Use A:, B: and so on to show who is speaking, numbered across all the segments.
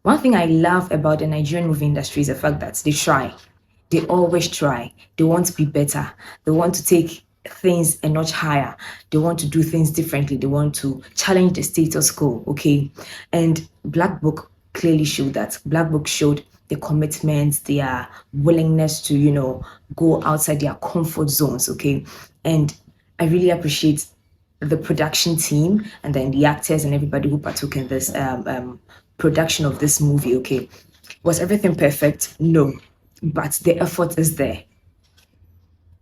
A: One thing I love about the Nigerian movie industry is the fact that they try. They always try. They want to be better. They want to take things a notch higher. They want to do things differently. They want to challenge the status quo. Okay. And Black Book clearly showed that. Black Book showed the commitment, their willingness to, go outside their comfort zones. Okay. And I really appreciate the production team and then the actors and everybody who partook in this production of this movie. Okay, was everything perfect? No, but the effort is there.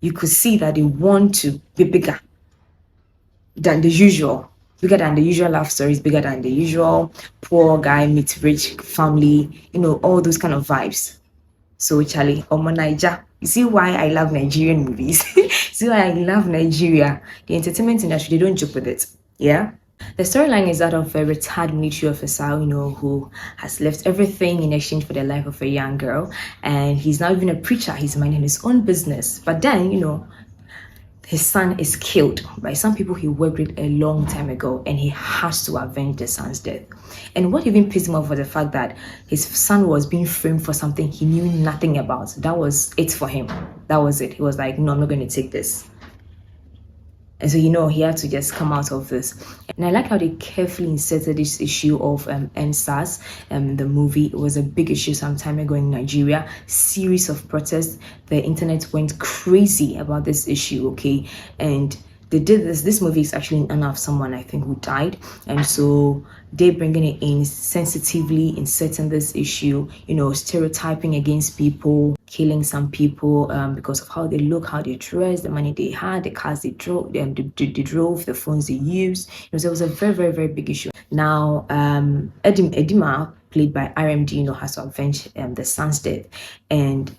A: You could see that they want to be bigger than the usual, bigger than the usual love stories, bigger than the usual poor guy meets rich family, all those kind of vibes. So Charlie, Omo Naija, you see why I love Nigerian movies? See why I love Nigeria? The entertainment industry, they don't joke with it. Yeah. The storyline is that of a retired military officer, who has left everything in exchange for the life of a young girl, and he's now even a preacher. He's minding his own business. But then, his son is killed by some people he worked with a long time ago, and he has to avenge the son's death. And what even pissed him off was the fact that his son was being framed for something he knew nothing about. That was it for him. That was it. He was like, no, I'm not going to take this. And so, he had to just come out of this. And I like how they carefully inserted this issue of NSAS. The movie, it was a big issue some time ago in Nigeria. Series of protests. The internet went crazy about this issue, okay? And they did this. This movie is actually in honor of someone, I think, who died. And so they're bringing it in sensitively, inserting this issue, stereotyping against people, killing some people because of how they look, how they dress, the money they had, the cars they drove, the phones they used. There was a very, very, very big issue. Now, Edima, played by RMD, has to avenge the son's death. And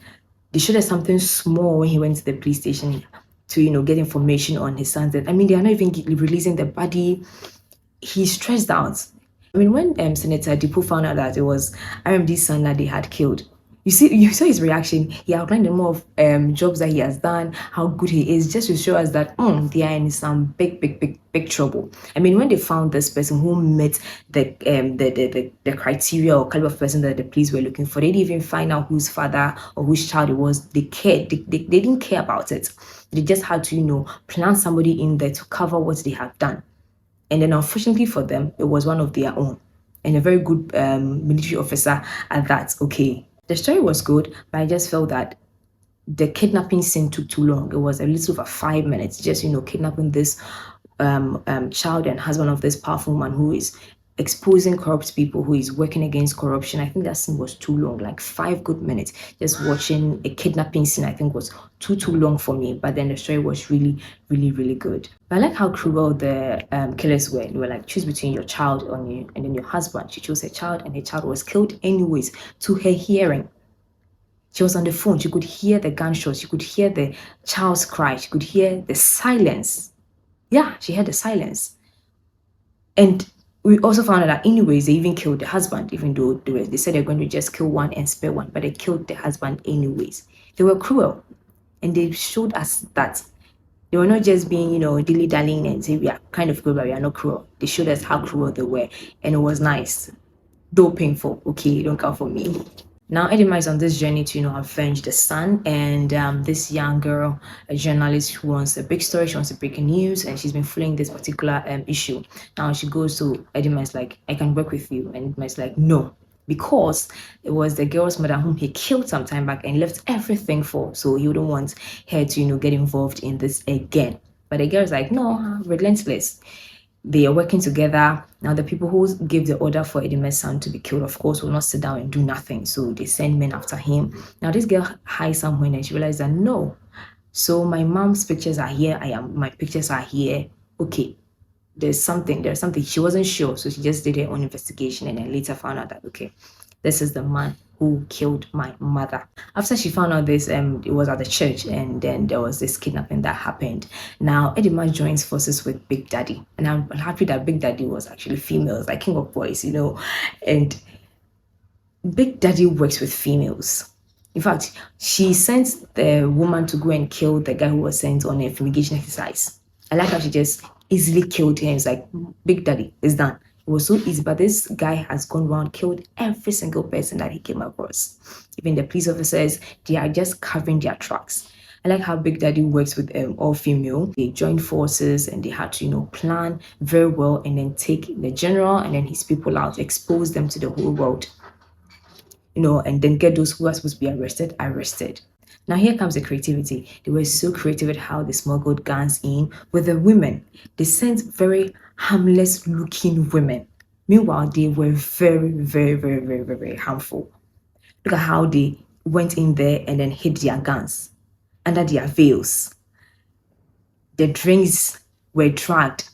A: they showed us something small when he went to the police station to, get information on his son's death. I mean, they are not even releasing the body. He's stressed out. I mean, when Senator Dipo found out that it was RMD's son that they had killed, you saw his reaction. He outlined the more of jobs that he has done, how good he is, just to show us that they are in some big trouble. I mean, when they found this person who met the criteria or caliber of person that the police were looking for, they didn't even find out whose father or whose child it was. They cared. They didn't care about it. They just had to, plant somebody in there to cover what they had done. And then unfortunately for them, it was one of their own, and a very good military officer at that. Okay. The story was good, but I just felt that the kidnapping scene took too long. It was a little over 5 minutes, just, kidnapping this child and husband of this powerful man who is exposing corrupt people, who is working against corruption. I think that scene was too long, like 5 good minutes. Just watching a kidnapping scene, I think, was too long for me. But then the story was really, really, really good. But I like how cruel the killers were. They were like, choose between your child and then your husband. She chose her child, and her child was killed anyways. To her hearing, she was on the phone. She could hear the gunshots. She could hear the child's cry. She could hear the silence. Yeah, she heard the silence. And we also found out that anyways, they even killed the husband, even though they said they're going to just kill one and spare one, but they killed the husband anyways. They were cruel. And they showed us that they were not just being, dilly-dallying and saying we are kind of cruel, but we are not cruel. They showed us how cruel they were. And it was nice. Though painful. Okay, don't count for me. Now, Edima is on this journey to, avenge the son and this young girl, a journalist who wants a big story, she wants to break news, and she's been following this particular issue. Now, she goes to Edima, is like, I can work with you. And Edima is like, no, because it was the girl's mother whom he killed some time back and left everything for. So he wouldn't want her to, get involved in this again. But the girl is like, no, relentless. They are working together. Now, the people who gave the order for Edime's son to be killed, of course, will not sit down and do nothing. So they send men after him. Now, this girl hides somewhere and she realized that no. So my mom's pictures are here. My pictures are here. Okay. There's something. She wasn't sure. So she just did her own investigation and then later found out that, okay, this is the man who killed my mother. After she found out this, it was at the church, and then there was this kidnapping that happened. Now, Edima joins forces with Big Daddy, and I'm happy that Big Daddy was actually females, like King of Boys, and Big Daddy works with females. In fact, she sent the woman to go and kill the guy who was sent on a fumigation exercise. I like how she just easily killed him. It's like, Big Daddy is done. It was so easy, but this guy has gone around, killed every single person that he came across. Even the police officers, they are just covering their tracks. I like how Big Daddy works with all female. They joined forces and they had to, plan very well and then take the general and then his people out, expose them to the whole world, and then get those who are supposed to be arrested. Now here comes the creativity. They were so creative at how they smuggled guns in with the women. They sent very harmless looking women. Meanwhile, they were very, very, very, very, very, very harmful. Look at how they went in there and then hid their guns under their veils. The drinks were dragged.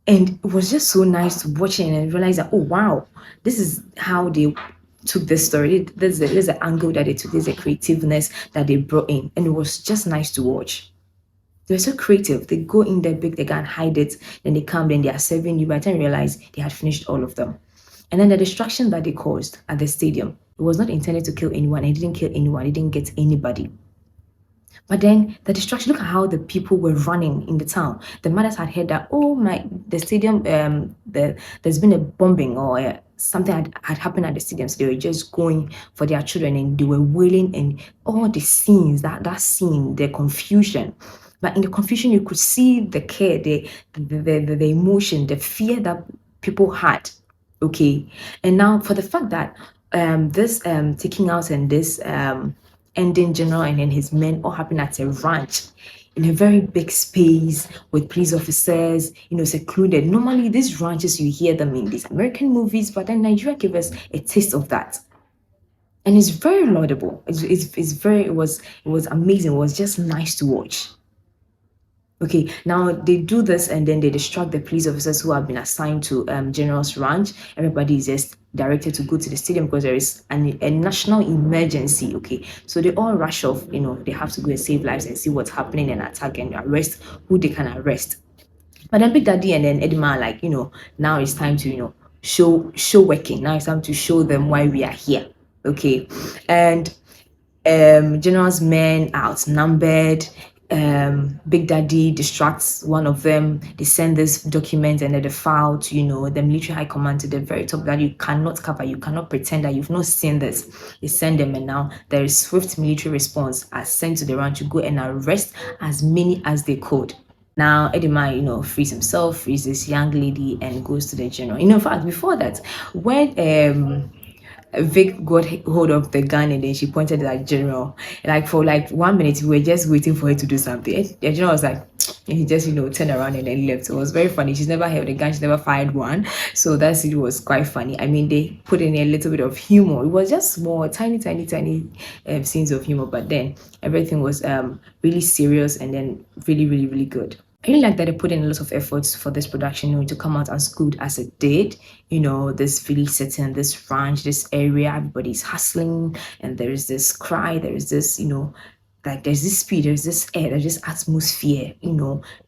A: And it was just so nice to watch it and realize that, oh, wow, this is how they took this story. There's an angle that they took, there's a creativeness that they brought in. And it was just nice to watch. They're so creative. They go in there big, they can't hide it. Then they come, then they are serving you. By the time you realize they had finished all of them. And then the destruction that they caused at the stadium, it was not intended to kill anyone. It didn't kill anyone. It didn't get anybody. But then the destruction, look at how the people were running in the town. The mothers had heard that, oh my, the stadium, there's been a bombing or something had happened at the stadium. So they were just going for their children and they were wailing and all the scenes, that scene, the confusion. But in the confusion, you could see the care, the emotion, the fear that people had. Okay. And now for the fact that this taking out and this ending general and then his men all happened at a ranch in a very big space with police officers, secluded. Normally, these ranches, you hear them in these American movies, but then Nigeria gave us a taste of that. And it's very laudable. It was amazing. It was just nice to watch. Okay, now they do this and then they distract the police officers who have been assigned to General's Ranch. Everybody is just directed to go to the stadium because there is a national emergency. Okay, so they all rush off. They have to go and save lives and see what's happening and attack and arrest who they can arrest. But then Big Daddy and then Edma like, now it's time to, show working. Now it's time to show them why we are here. Okay, and General's men are outnumbered. Big Daddy distracts one of them. They send this document and the file to the military high command to the very top that you cannot cover, you cannot pretend that you've not seen this. They send them and now there is swift military response as sent to the ranch to go and arrest as many as they could. Now Edema, frees himself, frees this young lady and goes to the general. In fact, before that, when Vic got hold of the gun and then she pointed at General. Like for 1 minute, we were just waiting for her to do something. And the General was like, and he just turned around and then left. It was very funny. She's never held a gun. She never fired one. So it was quite funny. I mean, they put in a little bit of humor. It was just small, tiny scenes of humor. But then everything was really serious and then really, really, really good. I really like that they put in a lot of efforts for this production, to come out as good as it did. This village setting, this ranch, this area, everybody's hustling, and there is this cry, there is this, there's this speed, there's this air, there's this atmosphere, in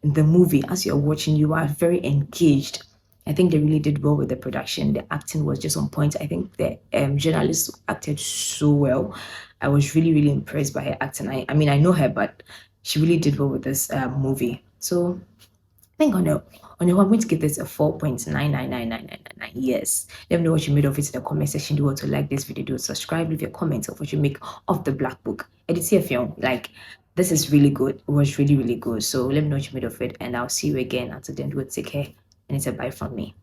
A: the movie. As you're watching, you are very engaged. I think they really did well with the production. The acting was just on point. I think the journalist acted so well. I was really, really impressed by her acting. I mean, I know her, but she really did well with this movie. So I think on a one, I'm going to give this a 4.999999. Yes. Let me know what you made of it in the comment section. Do you want to like this video? Do subscribe, leave your comments of what you make of the Black Book. Edit film. This is really good. It was really, really good. So let me know what you made of it, and I'll see you again. Until then, do take care, and it's a bye from me.